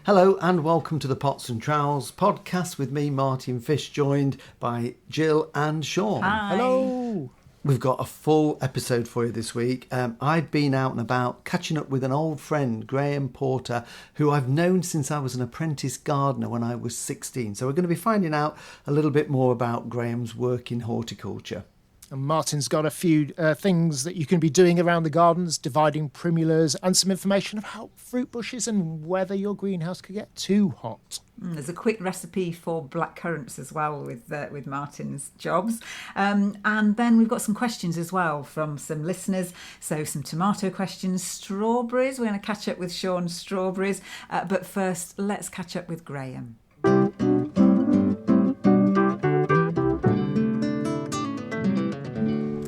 Hello and welcome to the Pots and Trowels podcast with me, Martin Fish, joined by Jill and Sean. Hi. Hello. We've got a full episode for you this week. I've been out and about catching up with an old friend, Graham Porter, who I've known since I was an apprentice gardener when I was 16. So we're going to be finding out a little bit more about Graham's work in horticulture. And Martin's got a few things that you can be doing around the gardens, dividing primulas, and some information about fruit bushes and whether your greenhouse could get too hot. There's a quick recipe for blackcurrants as well with Martin's jobs. And then we've got some questions as well from some listeners. So some tomato questions, strawberries. We're going to catch up with Sean's strawberries. But first, let's catch up with Graham.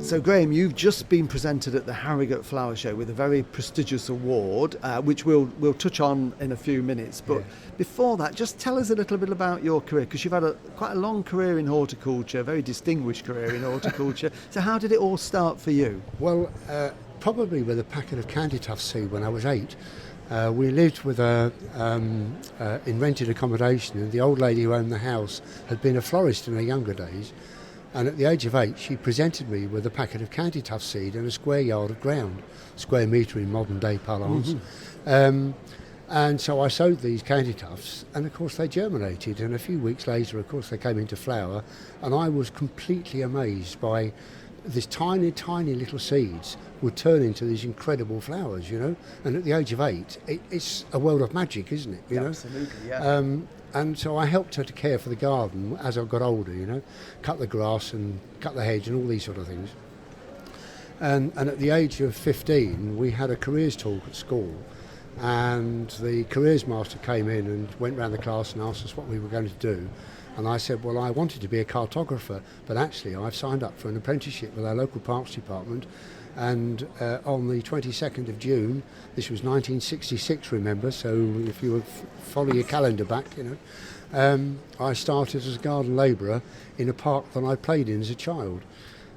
So Graham, you've just been presented at the Harrogate Flower Show with a very prestigious award, which we'll touch on in a few minutes. But before that, just tell us a little bit about your career, because you've had quite a long career in horticulture, a very distinguished career in horticulture. So how did it all start for you? Well, probably with a packet of candytuft seed when I was 8. We lived with in rented accommodation, and the old lady who owned the house had been a florist in her younger days. And at the age of 8, she presented me with a packet of candytuft seed and a square yard of ground, square metre in modern day parlance. Mm-hmm. And so I sowed these candytufts, and of course they germinated. And a few weeks later, of course, they came into flower. And I was completely amazed by these tiny, tiny little seeds would turn into these incredible flowers, you know. And at the age of 8, it's a world of magic, isn't it? You know? Absolutely, yeah. And so I helped her to care for the garden as I got older, you know, cut the grass and cut the hedge and all these sort of things. And at the age of 15, we had a careers talk at school, and the careers master came in and went round the class and asked us what we were going to do. And I said, well, I wanted to be a cartographer, but actually I've signed up for an apprenticeship with our local parks department. And on the 22nd of June, this was 1966, remember, so if you would follow your calendar back, you know, I started as a garden labourer in a park that I played in as a child.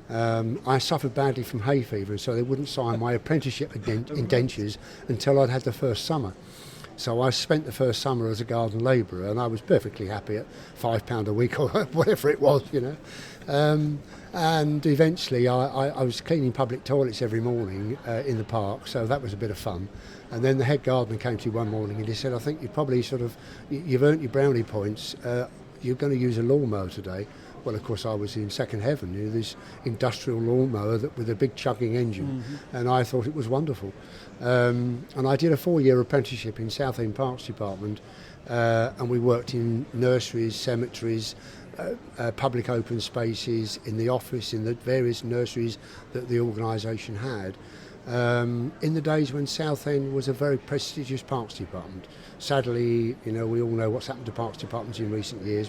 I suffered badly from hay fever, and so they wouldn't sign my apprenticeship indentures until I'd had the first summer. So I spent the first summer as a garden labourer, and I was perfectly happy at £5 a week or whatever it was, you know. And eventually I was cleaning public toilets every morning in the park, so that was a bit of fun. And then the head gardener came to me one morning and he said, I think you probably you've earned your brownie points, you're going to use a lawnmower today. Well, of course, I was in second heaven, you know, this industrial lawnmower with a big chugging engine, and I thought it was wonderful. And I did a 4-year apprenticeship in Southend Parks Department, and we worked in nurseries, cemeteries, public open spaces, in the office, in the various nurseries that the organisation had. In the days when Southend was a very prestigious parks department. Sadly, you know, we all know what's happened to parks departments in recent years,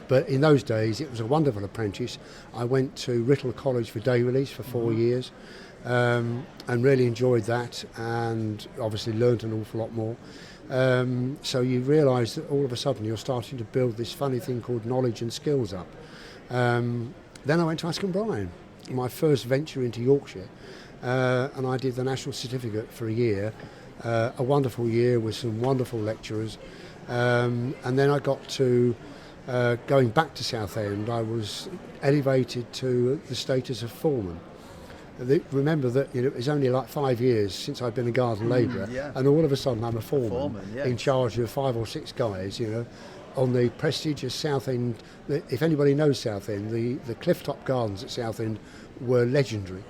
but in those days it was a wonderful apprentice. I went to Writtle College for day release for 4 years, and really enjoyed that, and obviously learned an awful lot more. So you realise that all of a sudden you're starting to build this funny thing called knowledge and skills up. Then I went to Askham Bryan, my first venture into Yorkshire, and I did the national certificate for a year, a wonderful year with some wonderful lecturers. And then I got to, going back to Southend, I was elevated to the status of foreman. Remember that, you know, it's only like 5 years since I've been a garden labourer, and all of a sudden I'm a foreman in charge of 5 or 6 guys, you know, on the prestigious Southend. If anybody knows Southend, the clifftop gardens at Southend were legendary,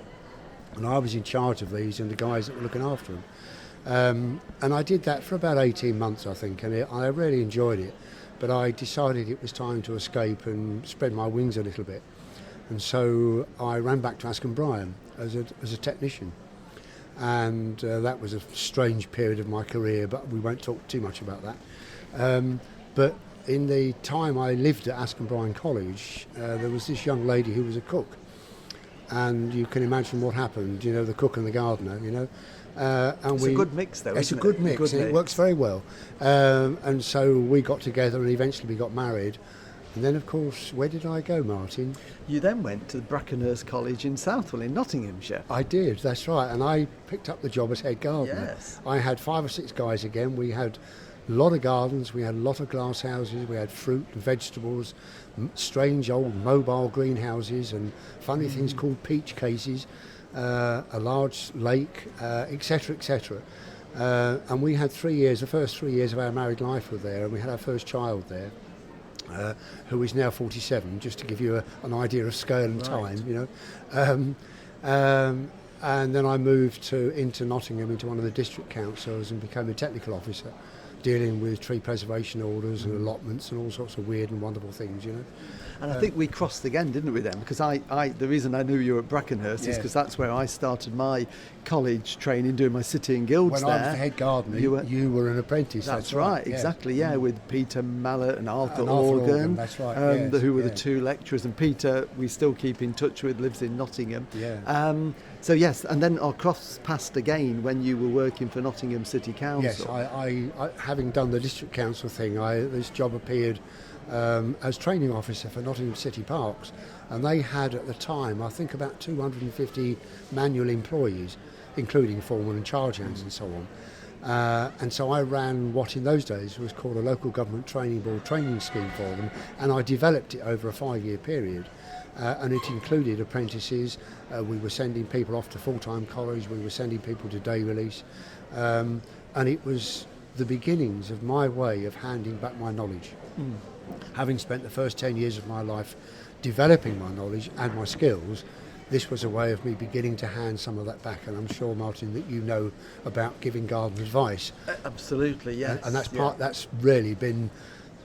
and I was in charge of these and the guys that were looking after them. And I did that for about 18 months, I think, and I really enjoyed it. But I decided it was time to escape and spread my wings a little bit. And so I ran back to Askham Bryan as a technician. And that was a strange period of my career, but we won't talk too much about that. But in the time I lived at Askham Bryan College, there was this young lady who was a cook. And you can imagine what happened, you know, the cook and the gardener, you know. It's a good mix, though. It's a good mix, and it works very well. And so we got together, and eventually we got married. And then, of course, where did I go, Martin? You then went to the Brackenhurst College in Southwell in Nottinghamshire. I did, that's right. And I picked up the job as head gardener. Yes. I had 5 or 6 guys again. We had A lot of gardens, we had a lot of glass houses, we had fruit and vegetables, strange old mobile greenhouses and funny things called peach cases, a large lake, etc., etc. And we had 3 years, the first 3 years of our married life were there, and we had our first child there, who is now 47, just to give you an idea of scale and time, you know. And then I moved into Nottingham, into one of the district councils, and became a technical officer, dealing with tree preservation orders and allotments and all sorts of weird and wonderful things, you know. And I think we crossed again, didn't we, then? Because the reason I knew you were at Brackenhurst is because that's where I started my college training, doing my city and guilds when there. I was the head gardener, you were an apprentice. That's right, exactly, yeah, with Peter Mallet and Arthur Organ, that's right, who were the two lecturers. And Peter, we still keep in touch with, lives in Nottingham. Yeah. So yes, and then our cross passed again when you were working for Nottingham City Council. Yes, I having done the district council thing, this job appeared as training officer for Nottingham City Parks, and they had at the time, I think, about 250 manual employees, including foremen and charge hands and so on. And so I ran what in those days was called a local government training board training scheme for them, and I developed it over a 5-year period. And it included apprentices. We were sending people off to full-time college, we were sending people to day release, and it was the beginnings of my way of handing back my knowledge. Having spent the first 10 years of my life developing my knowledge and my skills, this was a way of me beginning to hand some of that back. And I'm sure, Martin, that you know about giving garden advice. Absolutely, yes. And that's really been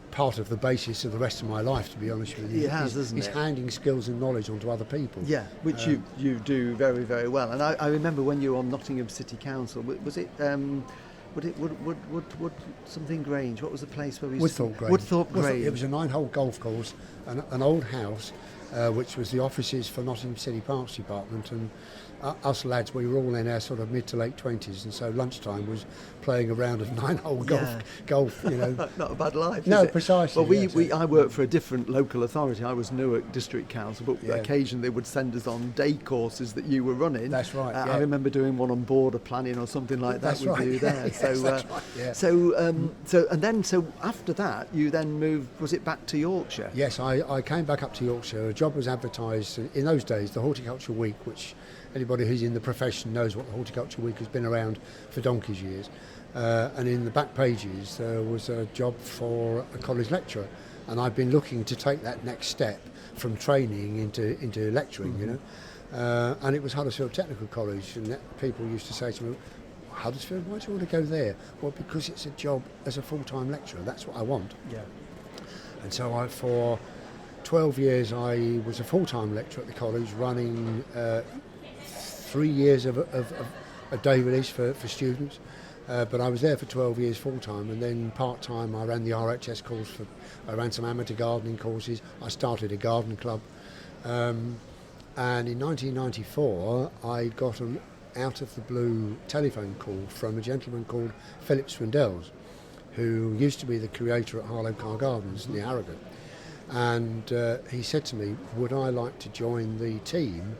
part of the basis of the rest of my life, to be honest with you. It has, isn't it? It's handing skills and knowledge onto other people. Yeah, which you do very, very well. And I remember when you were on Nottingham City Council, was it Wood something Grange? What was the place where we used Woodthorpe Grange. Woodthorpe Grange. It was a 9-hole golf course, an old house, which was the offices for Nottingham City Parks Department, and us lads, we were all in our sort of mid to late 20s, and so lunchtime was playing a round of 9-hole golf, you know. Not a bad life, No, is it? precisely. Well, I worked for a different local authority. I was Newark District Council, but occasionally they would send us on day courses that you were running. That's right, I remember doing one on border planning or something like that with you there. So after that, you then moved, was it back to Yorkshire? Yes, I came back up to Yorkshire. A job was advertised in those days, the Horticulture Week, which anybody who's in the profession knows what the Horticulture Week has been around for donkey's years. And in the back pages there was a job for a college lecturer, and I've been looking to take that next step from training into lecturing, you know. And it was Huddersfield Technical College, and people used to say to me, Huddersfield, why do you want to go there? Well, because it's a job as a full-time lecturer, that's what I want. Yeah. And so for 12 years I was a full-time lecturer at the college, running 3 years of a day release for students, but I was there for 12 years full-time, and then part-time I ran the RHS course, I ran some amateur gardening courses, I started a garden club, and in 1994 I got an out of the blue telephone call from a gentleman called Philip Swindells, who used to be the curator at Harlow Car Gardens near Harrogate, and he said to me, would I like to join the team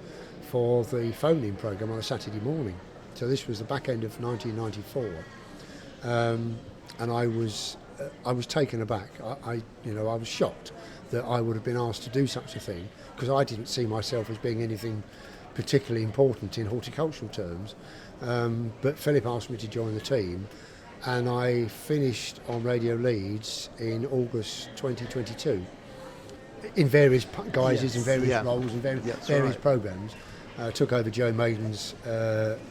for the phone-in programme on a Saturday morning. So this was the back end of 1994, and I was taken aback. I was shocked that I would have been asked to do such a thing, because I didn't see myself as being anything particularly important in horticultural terms. But Philip asked me to join the team, and I finished on Radio Leeds in August 2022 in various guises, in various roles, in various programmes. Took over Joe Maiden's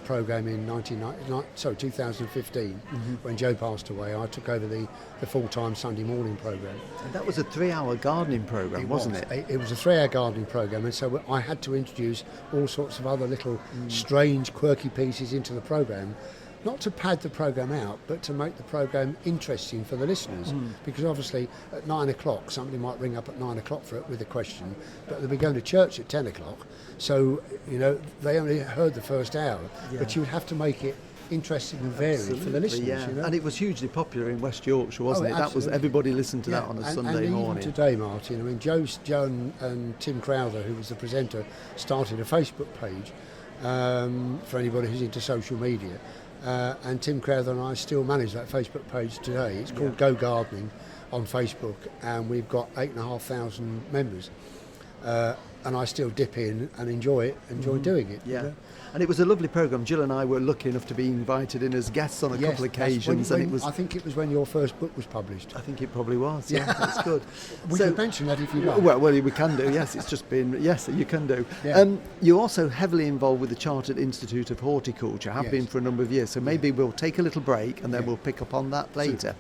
programme in 2015, when Joe passed away. I took over the full-time Sunday morning programme. And that was a 3-hour gardening programme, wasn't it? It was a 3-hour gardening programme, and so I had to introduce all sorts of other little strange, quirky pieces into the programme, not to pad the programme out, but to make the programme interesting for the listeners. Because obviously at 9 o'clock, somebody might ring up at 9 o'clock with a question, but they'll be going to church at 10 o'clock. So, they only heard the first hour, but you would have to make it interesting and varied for the listeners. Yeah. And it was hugely popular in West Yorkshire, wasn't it? That was, everybody listened to that on a Sunday morning. Even today, Martin, I mean, Joe and Tim Crowther, who was the presenter, started a Facebook page for anybody who's into social media. and Tim Crowther and I still manage that Facebook page today. It's called Go Gardening on Facebook, and we've got 8,500 members. And I still dip in and enjoy doing it. Yeah. And it was a lovely programme. Jill and I were lucky enough to be invited in as guests on a couple of occasions. When, and it was. I think it was when your first book was published. I think it probably was. Yeah, that's good. We could mention that if you like. Well, we can do. Yes, it's just been. Yes, you can do. Yeah. You're also heavily involved with the Chartered Institute of Horticulture. Have been for a number of years. So maybe we'll take a little break and then we'll pick up on that later.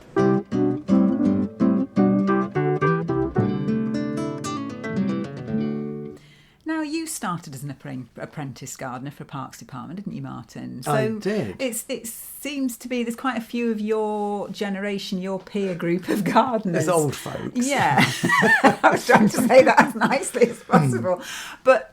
You started as an apprentice gardener for Parks Department, didn't you, Martin? So I did. It seems to be there's quite a few of your generation, your peer group of gardeners. There's old folks. Yeah, I was trying to say that as nicely as possible, but.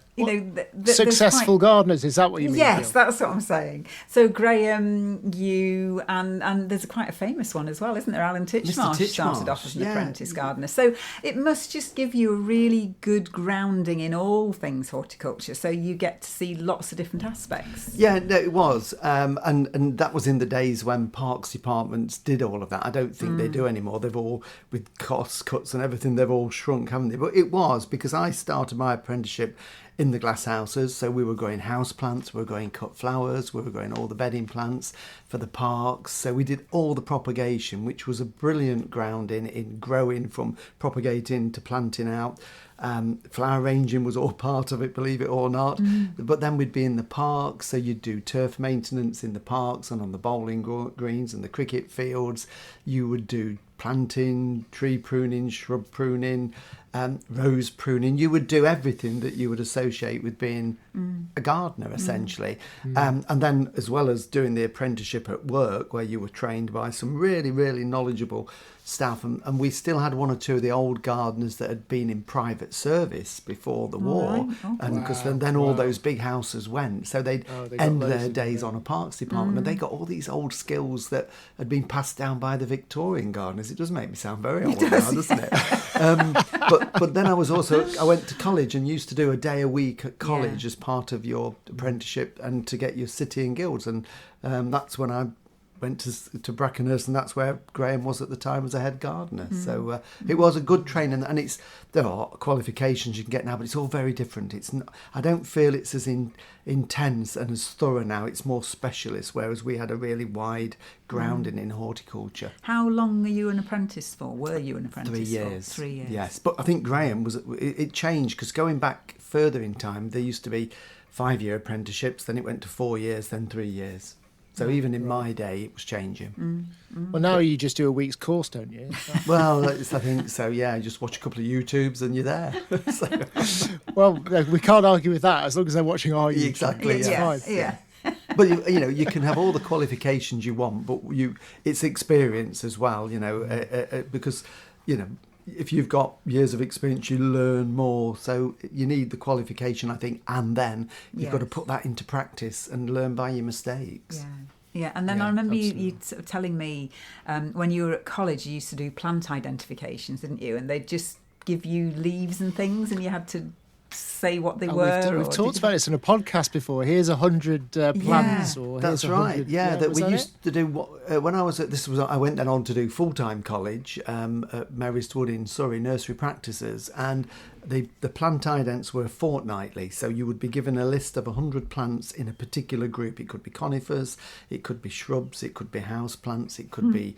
Successful gardeners, is that what you mean? Yes, that's what I'm saying. So Graham, you and there's quite a famous one as well, isn't there? Alan Titchmarsh started off as an apprentice gardener. So it must just give you a really good grounding in all things horticulture. So you get to see lots of different aspects. Yeah, no, it was, and that was in the days when Parks departments did all of that. I don't think they do anymore. They've all, with cost cuts and everything, they've all shrunk, haven't they? But it was because I started my apprenticeship in the glass houses, so we were growing house plants, we were growing cut flowers, we were growing all the bedding plants for the parks. So we did all the propagation, which was a brilliant grounding in growing from propagating to planting out. Flower ranging was all part of it, believe it or not. But then we'd be in the parks, so you'd do turf maintenance in the parks and on the bowling greens and the cricket fields. You would do planting, tree pruning, shrub pruning, rose pruning. You would do everything that you would associate with being a gardener, essentially. And then, as well as doing the apprenticeship at work, where you were trained by some really, really knowledgeable staff, and we still had one or two of the old gardeners that had been in private service before the war, and because then all those big houses went, so they'd end their days on a parks department, and they got all these old skills that had been passed down by the Victorian gardeners. It does make me sound very old now, doesn't it? But then I went to college and used to do a day a week at college as part of your apprenticeship and to get your city and guilds, and that's when I went to Brackenhurst, and that's where Graham was at the time as a head gardener. So it was a good training, and there are qualifications you can get now, but it's all very different. It's not, I don't feel it's as intense and as thorough now. It's more specialist, whereas we had a really wide grounding in horticulture. How long are you an apprentice for? Were you an apprentice 3 years. for? 3 years. Yes, but I think Graham it changed, because going back further in time, there used to be 5-year apprenticeships, then it went to 4 years, then 3 years. So even in my day, it was changing. Well, now you just do a week's course, don't you? Well, I think so, yeah. You just watch a couple of YouTubes and you're there. Well, we can't argue with that as long as they're watching our YouTube. Exactly, It's fine. Yeah. But you can have all the qualifications you want, but it's experience as well, because, if you've got years of experience, you learn more. So you need the qualification, I think, and then you've got to put that into practice and learn by your mistakes. Yeah, and then I remember you sort of telling me when you were at college, you used to do plant identifications, didn't you? And they'd just give you leaves and things, and you had to say what they were. We've talked about this in a podcast before. Here's 100 plants, or that's here's right. 100, That we used to do. When I was at I went then on to do full-time college at Merristwood in Surrey, nursery practices, and the plant idents were fortnightly. So you would be given a list of 100 plants in a particular group. It could be conifers, it could be shrubs, it could be house plants, it could be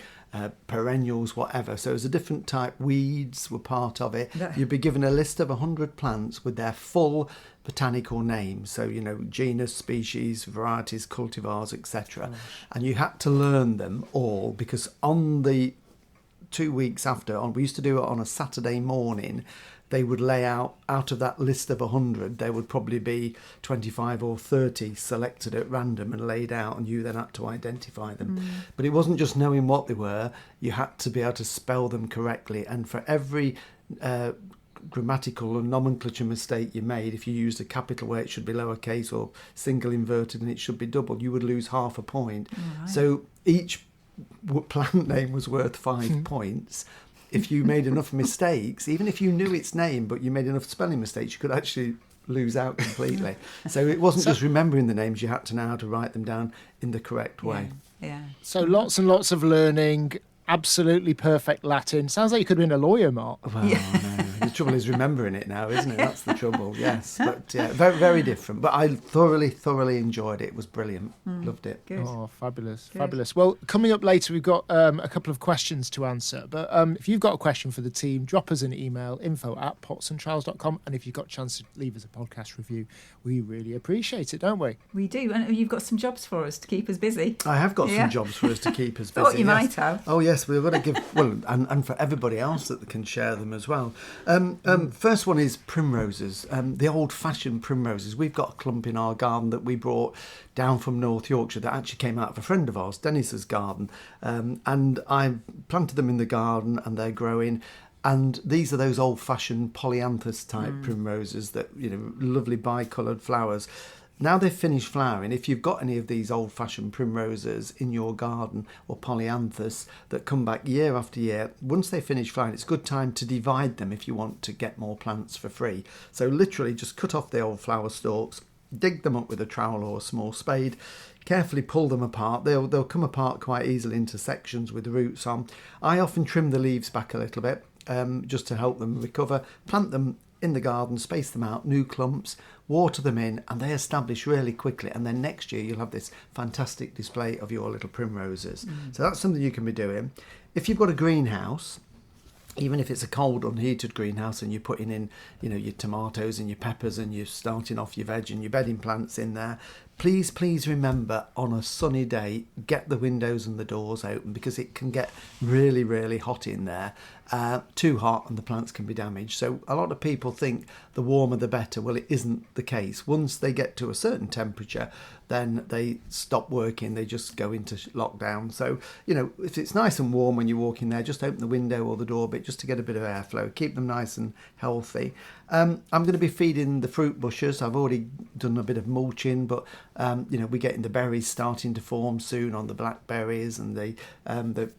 perennials, whatever. So it was a different type. Weeds were part of it. You'd be given a list of 100 plants with their full botanical names, so genus, species, varieties, cultivars, etc. And you had to learn them all, because on the 2 weeks after, we used to do it on a Saturday morning, they would lay out of that list of 100, there would probably be 25 or 30 selected at random and laid out, and you then had to identify them. But it wasn't just knowing what they were, you had to be able to spell them correctly, and for every grammatical and nomenclature mistake you made, if you used a capital where it should be lowercase, or single inverted and it should be double, you would lose half a point. So each plant name was worth 5 points. If you made enough mistakes, even if you knew its name but you made enough spelling mistakes, you could actually lose out completely. So it wasn't just remembering the names, you had to know how to write them down in the correct way. Yeah. So lots and lots of learning, absolutely perfect Latin. Sounds like you could have been a lawyer, Mark. Well, no. The trouble is remembering it now, isn't it? That's the trouble, yes. But yeah, very, very different. But I thoroughly enjoyed it. It was brilliant. Loved it. Good. Oh, fabulous, Good. fabulous. Well, coming up later, we've got a couple of questions to answer. But if you've got a question for the team, drop us an email, info@potsandtrowels.com. And if you've got a chance to leave us a podcast review, we really appreciate it, don't we? We do. And you've got some jobs for us to keep us busy. I have got Yeah. some jobs for us to keep us busy. Thought you yes. might have. Oh yes, we're going to give and for everybody else that can share them as well. First one is primroses, the old-fashioned primroses. We've got a clump in our garden that we brought down from North Yorkshire that actually came out of a friend of ours, Dennis's garden, and I planted them in the garden and they're growing. And these are those old-fashioned polyanthus type primroses that, lovely bicoloured flowers. Now they've finished flowering, if you've got any of these old-fashioned primroses in your garden or polyanthus that come back year after year, once they finish flowering, it's a good time to divide them if you want to get more plants for free. So literally just cut off the old flower stalks, dig them up with a trowel or a small spade, carefully pull them apart. They'll come apart quite easily into sections with the roots on. I often trim the leaves back a little bit just to help them recover. Plant them in the garden, space them out, new clumps, water them in, and they establish really quickly. And then next year you'll have this fantastic display of your little primroses. So that's something you can be doing. If you've got a greenhouse, even if it's a cold, unheated greenhouse, and you're putting in, your tomatoes and your peppers, and you're starting off your veg and your bedding plants in there, please remember, on a sunny day, get the windows and the doors open, because it can get really, really hot in there. Too hot and the plants can be damaged. So a lot of people think the warmer the better. Well, it isn't the case. Once they get to a certain temperature, then they stop working. They just go into lockdown. So, if it's nice and warm when you walk in there, just open the window or the door bit just to get a bit of airflow. Keep them nice and healthy. I'm going to be feeding the fruit bushes. I've already done a bit of mulching, but we're getting the berries starting to form soon on the blackberries, and the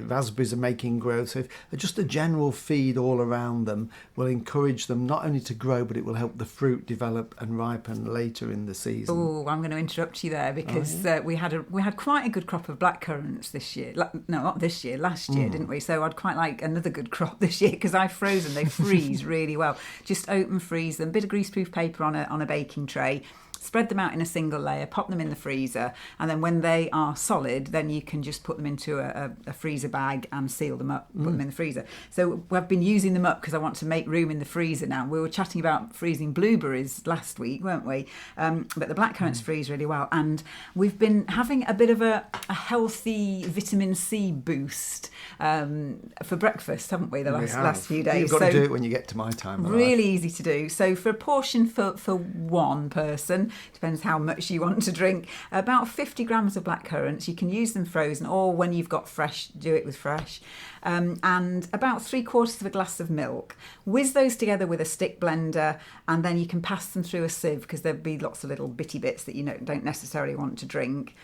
raspberries are making growth. So just a general feed all around them will encourage them not only to grow, but it will help the fruit develop and ripen later in the season. Oh, I'm going to interrupt you there because we had quite a good crop of blackcurrants this year. No, not this year, last year, didn't we? So I'd quite like another good crop this year because I've frozen. They freeze really well. Just open freeze them, bit of greaseproof paper on a baking tray. Spread them out in a single layer, pop them in the freezer, and then when they are solid, then you can just put them into a freezer bag and seal them up, put them in the freezer. So we've been using them up because I want to make room in the freezer now. We were chatting about freezing blueberries last week, weren't we? But the blackcurrants freeze really well, and we've been having a bit of a healthy vitamin C boost for breakfast, haven't we, the last few days? You've got to do it when you get to my time. Really easy to do. So for a portion for one person, depends how much you want to drink, about 50 grams of blackcurrants. You can use them frozen, or when you've got fresh, do it with fresh. And about 3/4 of a glass of milk. Whiz those together with a stick blender, and then you can pass them through a sieve because there'll be lots of little bitty bits that you don't necessarily want to drink.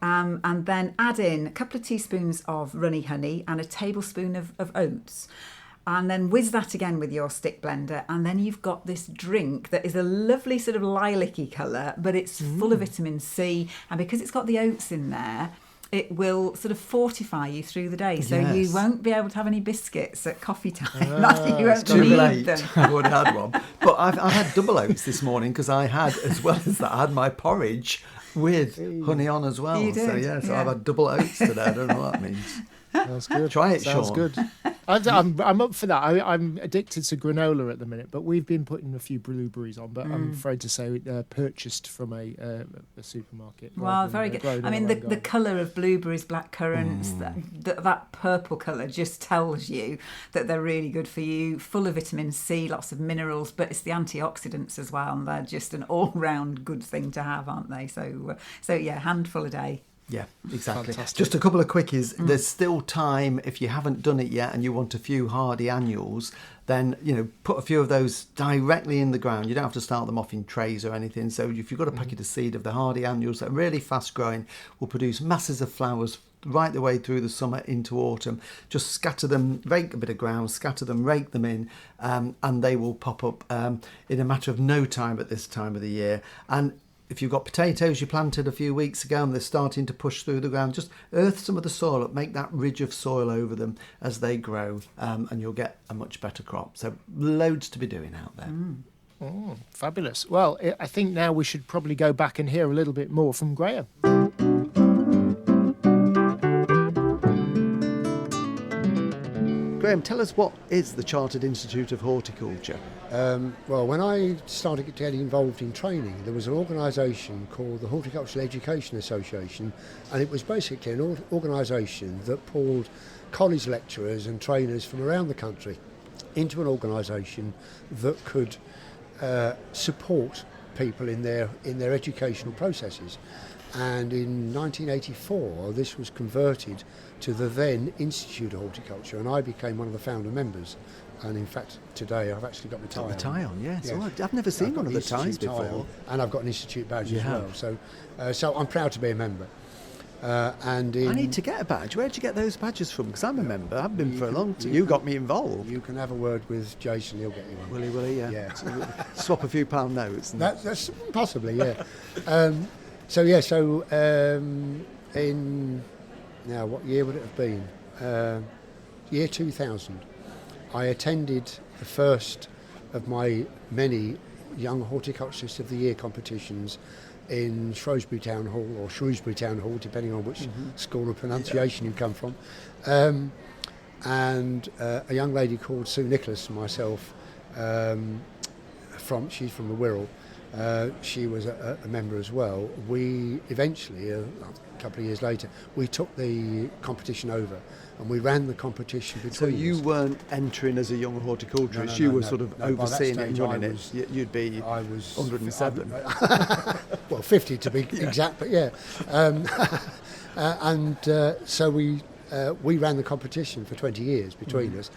And then add in a couple of teaspoons of runny honey and a tablespoon of oats. And then whiz that again with your stick blender, and then you've got this drink that is a lovely sort of lilac-y colour, but it's full of vitamin C, and because it's got the oats in there, it will sort of fortify you through the day. So you won't be able to have any biscuits at coffee time. You won't Too need late. them. I've already had one. But I've had double oats this morning because I had, as well as that, I had my porridge with honey on as well. You did, So I've had double oats today. I don't know what that means. That's good. Try it, Sounds Sean. good. I'm up for that. I'm addicted to granola at the minute, but we've been putting a few blueberries on. But I'm afraid to say purchased from a supermarket. Well, very good. I mean, the colour of blueberries, blackcurrants, that purple colour just tells you that they're really good for you, full of vitamin C, lots of minerals, but it's the antioxidants as well, and they're just an all-round good thing to have, aren't they? So yeah, handful a day. Yeah, exactly. Fantastic. Just a couple of quickies. There's still time if you haven't done it yet and you want a few hardy annuals, then put a few of those directly in the ground. You don't have to start them off in trays or anything. So if you've got a packet of seed of the hardy annuals that are really fast growing, will produce masses of flowers right the way through the summer into autumn. Just scatter them, rake a bit of ground, scatter them, rake them in, and they will pop up in a matter of no time at this time of the year. And if you've got potatoes you planted a few weeks ago and they're starting to push through the ground, just earth some of the soil up, make that ridge of soil over them as they grow, and you'll get a much better crop. So loads to be doing out there. Oh, fabulous. Well, I think now we should probably go back and hear a little bit more from Graham. Graham, tell us, what is the Chartered Institute of Horticulture? Well, when I started getting involved in training, there was an organisation called the Horticultural Education Association, and it was basically an organisation that pulled college lecturers and trainers from around the country into an organisation that could support people in their educational processes. And in 1984, this was converted to the then Institute of Horticulture, and I became one of the founder members. And in fact, today I've actually got my tie on. The tie on, yes. Yes. Oh, I've never seen one of the ties before. On, and I've got an institute badge as Yeah. well. So I'm proud to be a member. I need to get a badge. Where'd you get those badges from? Because I'm a member. I've been for a long time. You got me involved. You can have a word with Jason. He'll get you one. Will he? Yeah. Yeah. Swap a few pound notes. And That's possibly, yeah. In now, what year would it have been? Year 2000. I attended the first of my many Young Horticulturist of the Year competitions in Shrewsbury Town Hall, or Shrewsbury Town Hall, depending on which school of pronunciation you come from. And a young lady called Sue Nicholas and myself, she's from the Wirral, she was a member as well. We eventually, a couple of years later, we took the competition over and we ran the competition between so you us. weren't entering as a young horticulturist, No, you were no. sort of No, by that overseeing it and stage running it. You'd be I was 107. Well, 50 to be exact, but yeah. So we ran the competition for 20 years between us.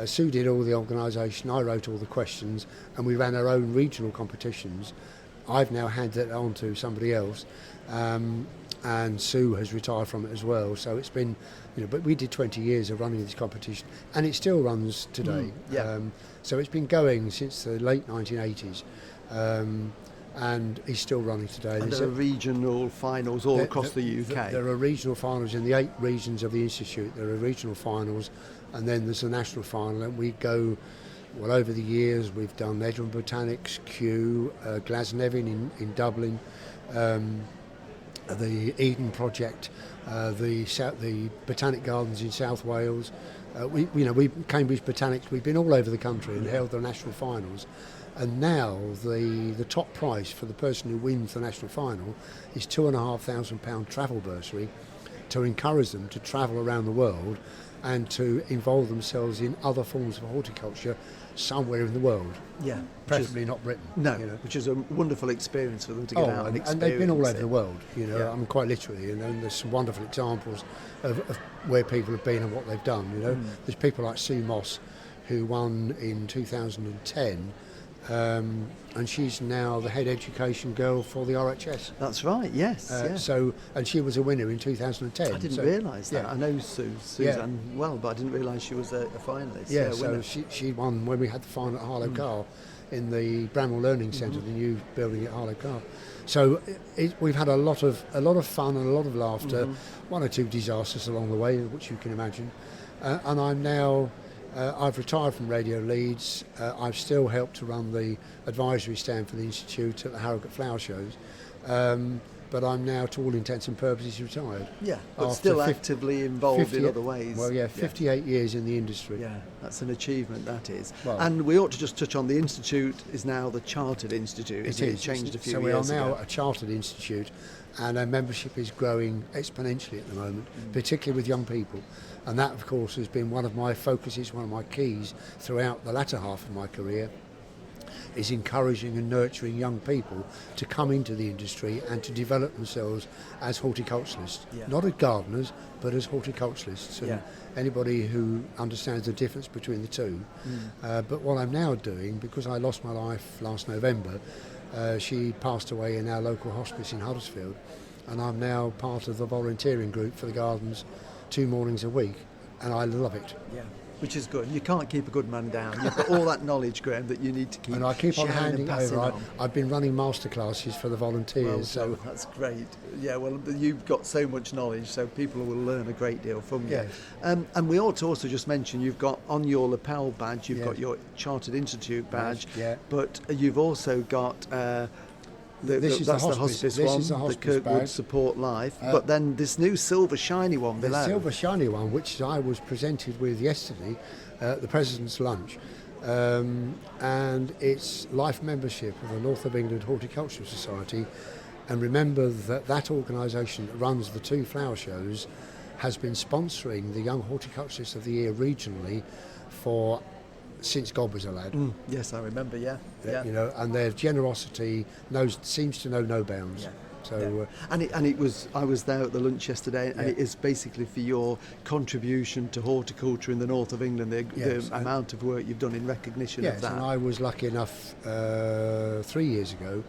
Sue did all the organisation, I wrote all the questions, and we ran our own regional competitions. I've now handed it on to somebody else, and Sue has retired from it as well. So it's been, but we did 20 years of running this competition, and it still runs today. So it's been going since the late 1980s. And he's still running today. And there are regional finals all across the UK. There are regional finals in the 8 regions of the Institute. There are regional finals, and then there's a national final. And we go, well, over the years, we've done Edinburgh Botanics, Kew, Glasnevin in Dublin, the Eden Project, the Botanic Gardens in South Wales. Cambridge Botanics, we've been all over the country and held the national finals. And now the top prize for the person who wins the national final is £2,500 travel bursary to encourage them to travel around the world and to involve themselves in other forms of horticulture somewhere in the world. Yeah, Preferably not Britain. No, which is a wonderful experience for them to get out and experience. And they've been all over it. the world, quite literally, and there's some wonderful examples of where people have been and what they've done, There's people like Sue Moss, who won in 2010, and she's now the head education girl for the RHS. That's right, yes. And she was a winner in 2010. I didn't realise that. Yeah. I know Suzanne well, but I didn't realise she was a finalist. Yeah, a so winner. she won when we had the final at Harlow Car in the Bramwell Learning Centre, the new building at Harlow Car. So we've had a lot of fun and a lot of laughter, one or two disasters along the way, which you can imagine. And I'm now, I've retired from Radio Leeds. I've still helped to run the advisory stand for the Institute at the Harrogate Flower Shows. But I'm now, to all intents and purposes, retired. Yeah, but After still actively involved in other ways. Well, 58 years in the industry. Yeah, that's an achievement, that is. Well, and we ought to just touch on the Institute is now the Chartered Institute. It is. It changed a few so years we are now ago. a Chartered Institute, and our membership is growing exponentially at the moment, particularly with young people. And that, of course, has been one of my focuses, one of my keys throughout the latter half of my career, is encouraging and nurturing young people to come into the industry and to develop themselves as horticulturists. Yeah. Not as gardeners, but as horticulturists. And Yeah. anybody who understands the difference between the two. But what I'm now doing, because I lost my wife last November, she passed away in our local hospice in Huddersfield, and I'm now part of the volunteering group for the gardens 2 mornings a week, and I love it. Yeah, which is good. You can't keep a good man down. You've got all that knowledge, Graham, that you need to keep. And I keep on sharing and handing passing over. on. I've been running masterclasses for the volunteers. Well, so that's great. Yeah, well, you've got so much knowledge, so people will learn a great deal from you. Yes. And we ought to also just mention you've got on your lapel badge, you've Yes. got your Chartered Institute badge, yeah. but you've also got This is that's the the hospice. hospice This one, is the the hospice Kirkwood badge. Support Life. But then this new silver shiny one the below. silver shiny one, which I was presented with yesterday at the President's Lunch, and it's life membership of the North of England Horticultural Society. And remember that organisation that runs the 2 flower shows has been sponsoring the Young Horticulturist of the Year regionally since God was a lad. Yes, I remember. Yeah. You know, and their generosity seems to know no bounds. Yeah. So, and it was. I was there at the lunch yesterday, and it is basically for your contribution to horticulture in the north of England. The amount of work you've done in recognition of that. And I was lucky enough 3 years ago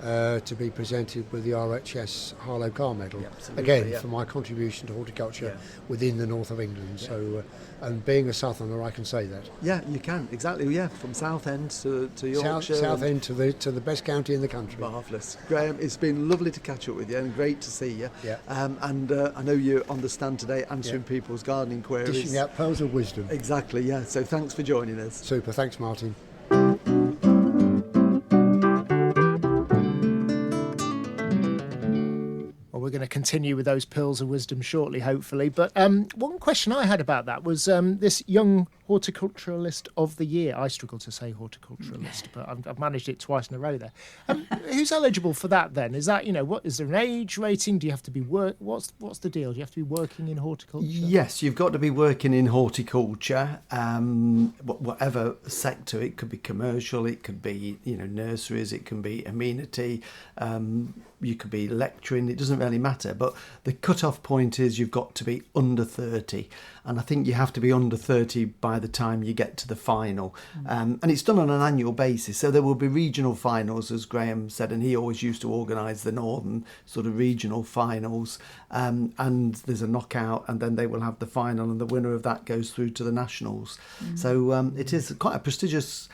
to be presented with the RHS Harlow Car Medal again for my contribution to horticulture within the north of England. So, and being a southerner, I can say that. Yeah, you can exactly. Yeah, from Southend to Yorkshire, Southend to the best county in the country. Marvellous, Graham. It's been lovely to catch up with you and great to see you. Yeah. And I know you're on the stand today answering people's gardening queries. Dishing out pearls of wisdom. Exactly. Yeah. So thanks for joining us. Super. Thanks, Martin. We're going to continue with those pearls of wisdom shortly, hopefully. But one question I had about that was this Young Horticulturalist of the Year. I struggle to say horticulturalist, but I've managed it twice in a row there. Who's eligible for that then? Is that, what is there an age rating? Do you have to be what's the deal? Do you have to be working in horticulture? Yes, you've got to be working in horticulture, whatever sector. It could be commercial, it could be nurseries, it can be amenity. You could be lecturing, it doesn't really matter, but the cut-off point is you've got to be under 30, and I think you have to be under 30 by the time you get to the final. And it's done on an annual basis, so there will be regional finals, as Graham said, and he always used to organise the northern sort of regional finals, and there's a knockout, and then they will have the final, and the winner of that goes through to the nationals. So it is quite a prestigious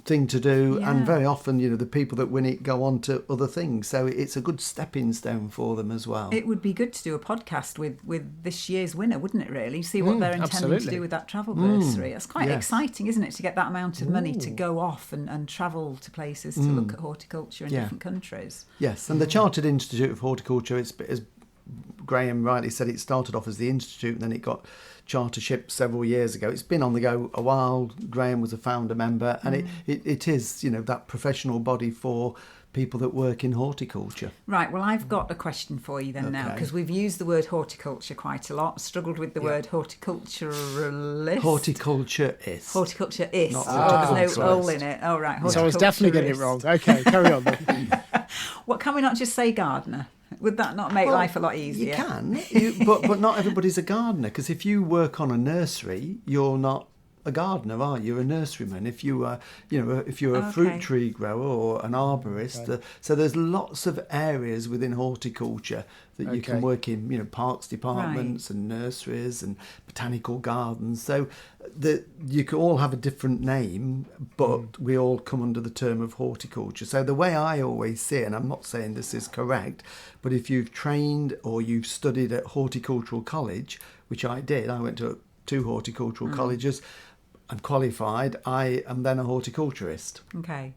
thing to do, and very often the people that win it go on to other things, so it's a good stepping stone for them as well. It would be good to do a podcast with this year's winner, wouldn't it, really? See what they're intending to do with that travel bursary. It's quite exciting, isn't it, to get that amount of money to go off and travel to places to look at horticulture in different countries. Yes, and the Chartered Institute of Horticulture, as Graham rightly said, it started off as the Institute, and then it got chartership several years ago. It's been on the go a while. Graham was a founder member, and it is that professional body for people that work in horticulture. Right, well, I've got a question for you then now, because we've used the word horticulture quite a lot, struggled with the word horticulturalist. Horticulturist. Horticulturist. Not There's no O in it. Oh, right. So I was definitely getting it wrong. Okay, carry on then. What, can we not just say gardener? Would that not make life a lot easier? You can, but not everybody's a gardener, because if you work on a nursery, you're not a gardener, are you? You're a nurseryman. If you are, if you're a fruit tree grower or an arborist, so there's lots of areas within horticulture that you can work in. Parks departments and nurseries and botanical gardens. So you can all have a different name, but we all come under the term of horticulture. So the way I always see it, and I'm not saying this is correct, but if you've trained or you've studied at horticultural college, which I did, I went to 2 horticultural colleges. I'm qualified, I am then a horticulturist. Okay.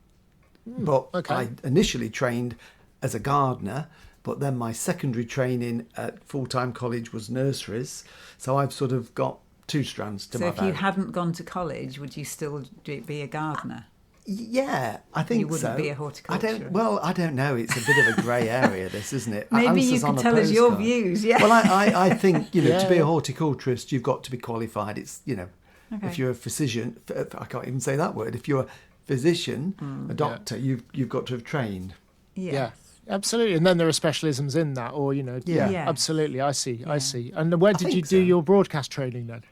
But I initially trained as a gardener, but then my secondary training at full-time college was nurseries. So I've sort of got 2 strands to my bow. So if you hadn't gone to college, would you still be a gardener? Yeah, I think so. You wouldn't be a horticulturist. I don't know. It's a bit of a grey area, this, isn't it? Maybe you could tell us your views, Well, I think, to be a horticulturist, you've got to be qualified. It's, if you're a physician, I can't even say that word. If you're a physician, a doctor, you've got to have trained. Yeah, absolutely. And then there are specialisms in that, or, absolutely. I see. And where did you do your broadcast training then?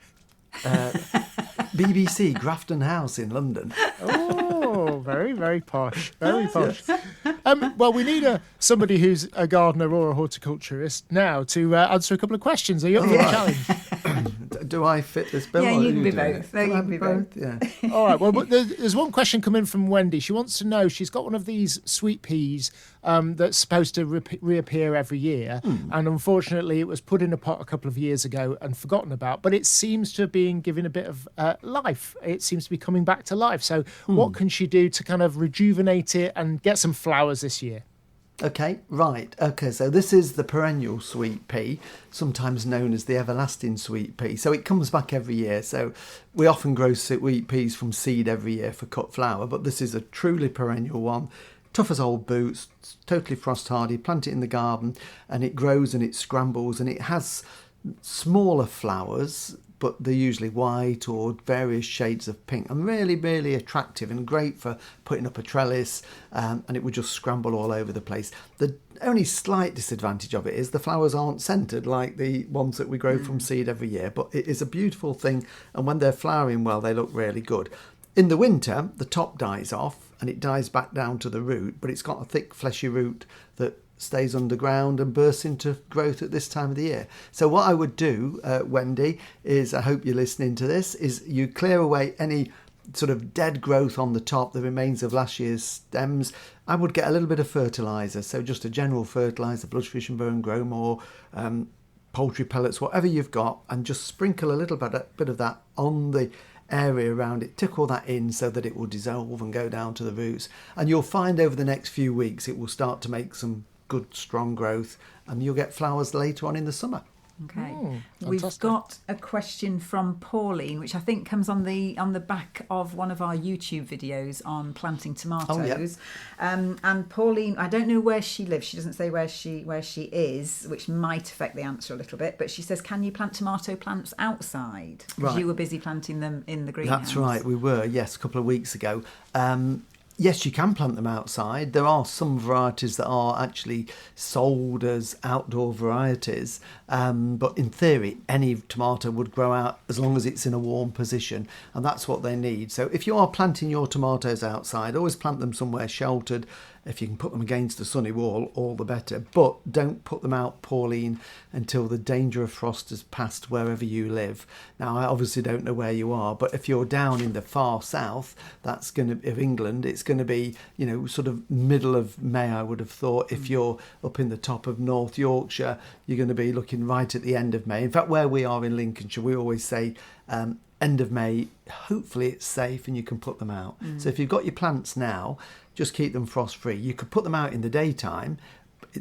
BBC Grafton House in London. Oh, very, very posh. Very posh. Well, we need somebody who's a gardener or a horticulturist now to answer a couple of questions. Are you up for the challenge? Do I fit this bill? Yeah, or you are can be doing both. it? No, Can you I can be both? Yeah. All right. Well, but there's one question coming from Wendy. She wants to know, she's got one of these sweet peas that's supposed to reappear every year. And unfortunately, it was put in a pot a couple of years ago and forgotten about. But it seems to have been given a bit of life. It seems to be coming back to life. So what can she do to kind of rejuvenate it and get some flowers this year? Okay, right. Okay, so this is the perennial sweet pea, sometimes known as the everlasting sweet pea. So it comes back every year. So we often grow sweet peas from seed every year for cut flower, but this is a truly perennial one. Tough as old boots, totally frost hardy. Plant it in the garden and it grows and it scrambles and it has smaller flowers, but they're usually white or various shades of pink and really, really attractive and great for putting up a trellis, and it would just scramble all over the place. The only slight disadvantage of it is the flowers aren't scented like the ones that we grow from seed every year, but it is a beautiful thing, and when they're flowering well, they look really good. In the winter, the top dies off and it dies back down to the root, but it's got a thick fleshy root that stays underground and bursts into growth at this time of the year. So what I would do, Wendy, is, I hope you're listening to this, is you clear away any sort of dead growth on the top, the remains of last year's stems. I would get a little bit of fertiliser, so just a general fertiliser, bloodfish and bone, grow more, poultry pellets, whatever you've got, and just sprinkle a little bit of that on the area around it, tickle that in so that it will dissolve and go down to the roots. And you'll find over the next few weeks it will start to make some good strong growth and you'll get flowers later on in the summer. Okay. We've got a question from Pauline, which I think comes on the back of one of our YouTube videos on planting tomatoes. And Pauline, I don't know where she lives. She doesn't say where she is, which might affect the answer a little bit. But she says, can you plant tomato plants outside? Because you were busy planting them in the greenhouse. That's right, we were, yes, a couple of weeks ago. Yes, you can plant them outside. There are some varieties that are actually sold as outdoor varieties, but in theory, any tomato would grow out as long as it's in a warm position, and that's what they need. So if you are planting your tomatoes outside, always plant them somewhere sheltered. If you can put them against a sunny wall, all the better. But don't put them out, Pauline, until the danger of frost has passed wherever you live. Now, I obviously don't know where you are, but if you're down in the far south, of England, it's going to be, sort of middle of May, I would have thought. If you're up in the top of North Yorkshire, you're going to be looking right at the end of May. In fact, where we are in Lincolnshire, we always say end of May, hopefully it's safe and you can put them out. So if you've got your plants now, just keep them frost free. You could put them out in the daytime,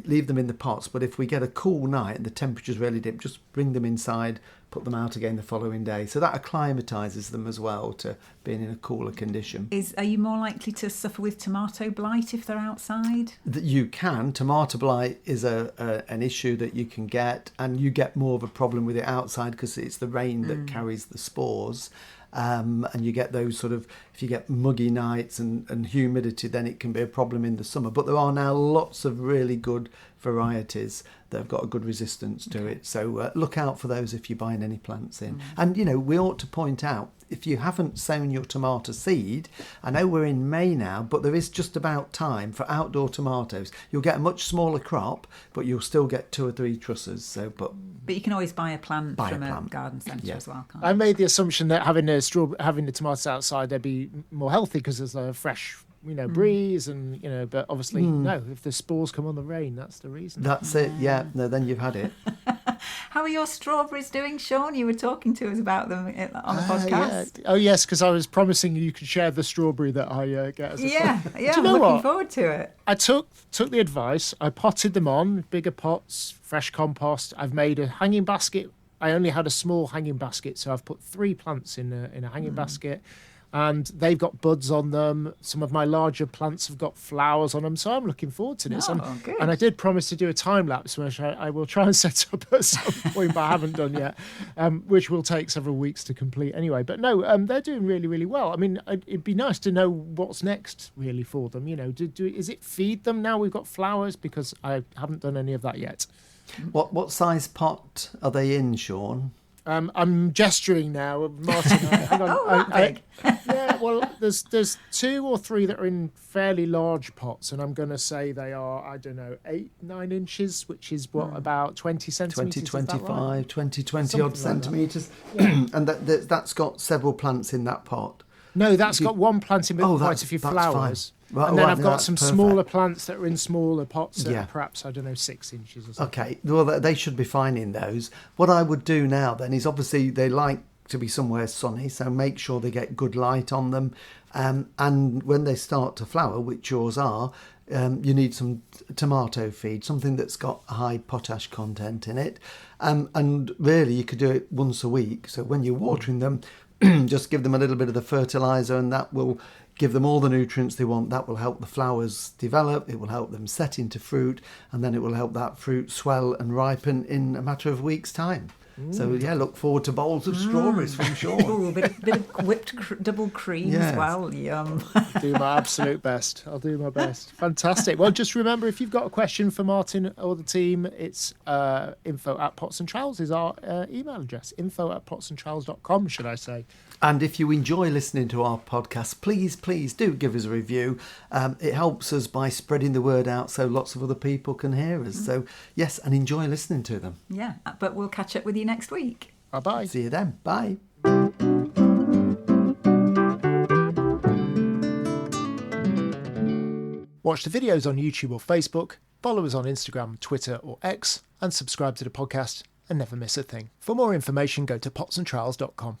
leave them in the pots, but if we get a cool night and the temperature's really dip, just bring them inside, put them out again the following day. So that acclimatises them as well to being in a cooler condition. Are you more likely to suffer with tomato blight if they're outside? That you can. Tomato blight is an issue that you can get, and you get more of a problem with it outside because it's the rain that carries the spores. And you get those sort of, if you get muggy nights and humidity, then it can be a problem in the summer. But there are now lots of really good varieties that have got a good resistance to it. So look out for those if you're buying any plants in. And, we ought to point out, if you haven't sown your tomato seed, I know we're in May now, but there is just about time for outdoor tomatoes. You'll get a much smaller crop, but you'll still get 2 or 3 trusses. But you can always buy a plant from a garden centre as well, can't you? I made the assumption that having the tomatoes outside, they'd be more healthy because there's a fresh breeze and but obviously no, if the spores come on the rain, that's the reason. That's it. No, then you've had it. How are your strawberries doing, Sean? You were talking to us about them on the podcast. Yeah. Oh yes, because I was promising you could share the strawberry that I get as a yeah Do you know I'm looking what? forward to it. I took the advice. I potted them on bigger pots, fresh compost. I've made a hanging basket. I only had a small hanging basket, so I've put 3 plants in a hanging basket. And they've got buds on them. Some of my larger plants have got flowers on them. So I'm looking forward to this. Good. And I did promise to do a time lapse, which I will try and set up at some point, but I haven't done yet, which will take several weeks to complete anyway. But no, they're doing really, really well. I mean, it'd be nice to know what's next really for them. Is it feed them now we've got flowers? Because I haven't done any of that yet. What size pot are they in, Sean? I'm gesturing now, Martin. Hang on. Oh, that big. Yeah, well, there's 2 or 3 that are in fairly large pots, and I'm going to say they are, I don't know, 8-9 inches, which is what, about 20 centimetres? 25, 20 Something odd like centimetres. Yeah. And that's got several plants in that pot. No, that's got one plant in with quite that's- a few that's flowers. fine. Right, And then right, I've no, got that's some perfect. smaller plants that are in smaller pots that Yeah. are perhaps, I don't know, 6 inches or something. Okay, well, they should be fine in those. What I would do now then is obviously they like to be somewhere sunny, so make sure they get good light on them. And when they start to flower, which yours are, you need some tomato feed, something that's got a high potash content in it. And really, you could do it once a week. So when you're watering them, just give them a little bit of the fertiliser, and that will give them all the nutrients they want. That will help the flowers develop, it will help them set into fruit, and then it will help that fruit swell and ripen in a matter of weeks' time. So yeah, look forward to bowls of strawberries from Sean. Ooh, a bit of whipped double cream Yes. as well. Yum. Do my absolute best. I'll do my best. Fantastic. Well, just remember, if you've got a question for Martin or the team, it's info@potsandtrowels is our email address. info@potsandtrowels.com, should I say. And if you enjoy listening to our podcast, please do give us a review. It helps us by spreading the word out so lots of other people can hear us. So yes, and enjoy listening to them. Yeah, but we'll catch up with you next week. Bye-bye. See you then. Bye. Watch the videos on YouTube or Facebook, follow us on Instagram, Twitter or X, and subscribe to the podcast and never miss a thing. For more information, go to potsandtrowels.com.